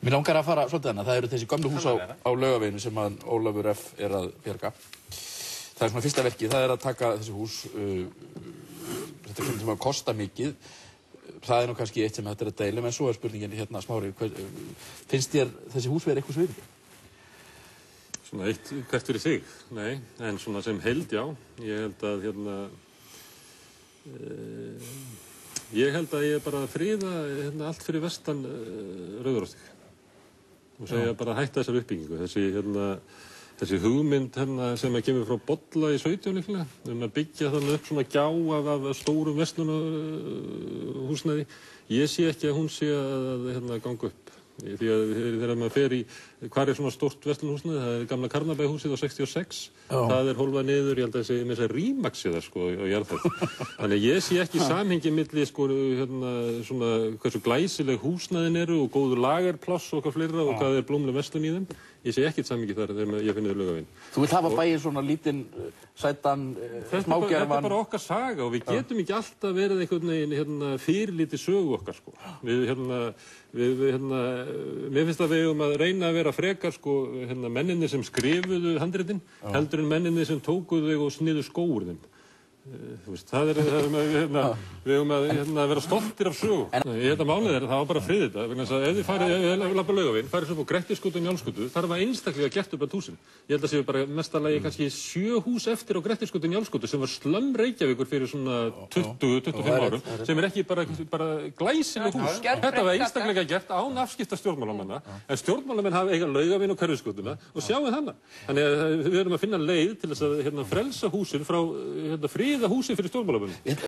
Mér langar að fara svolítið hana. Það eru þessi gömlu hús á Laugaveginum sem að Ólafur F. er að bjarga. Það er svona fyrsta verkið, það er að taka þessi hús, þetta er sem að kosta mikið. Það er nú kannski eitt sem þetta er að deila, en svo er spurningin hérna Smári, finnst þér þessi hús vera eitthvað virði? Svona eitt hvert fyrir sig, nei, en svona sem heild, já. Ég held að ég held að ég bara friða allt fyrir vestan Rauðarárstíg og segja bara hætta þessari uppbyggingu. Þessi hugmynd sem kemur frá Bolla í 17 líklega, að byggja þannig upp svona gjá af stórum verslunarhúsnæði. Ég sé ekki að hún sé að ganga upp. Því að þegar maður fer í, hvar er svona stórt verslunarhúsnæði, það er gamla Karnabæhúsið á 66, það er hólfað niður, ég held að segja með þess að Rímaxið það sko á jarðhæð. Þannig að ég sé ekki samhengi milli sko svona hversu glæsileg húsnæðin eru og góður lagerpláss og hvað fleira og hvað er blómleg verslun í þeim. Ég sé ekkert samhengi þar þegar ég finn þau Laugaveginn. Þú vilt hafa bæinn svona lítinn, sætan, smágerðan. Þetta er bara okkar saga og við getum ekki alltaf verið einhvern veginn fyrirlítið sögu okkar sko. Mér finnst að við eigum að reyna að vera frekar sko menninir sem skrifuðu handritin heldur en menninir sem tókuðu þau og sniðu skó úr þeim. Við eigum að vera stoltir af sögu. Þetta málið það var bara að friða þetta, vegna þess að ef þið farið labba Laugaveginn, farið svo upp á Grettisgötu og Njálsgötu, þar var einstaklega gert upp að húsin. Ég held að séu bara mestalagi kannski 7 hús eftir á Grettisgötu og Njálsgötu sem var slömm Reykjavíkur fyrir svona 20-25 árum, sem er ekki bara glæsileg hús. Þetta var einstaklega gert án afskipta stjórnmálamanna, en stjórnmálamenn hafa eiga Laugaveginn og Hverfisgötuna og sjáu hana. Þannig að við erum að finna leið til þess að frelsa húsin frá friða húsin fyrir stjórnmálamönnum.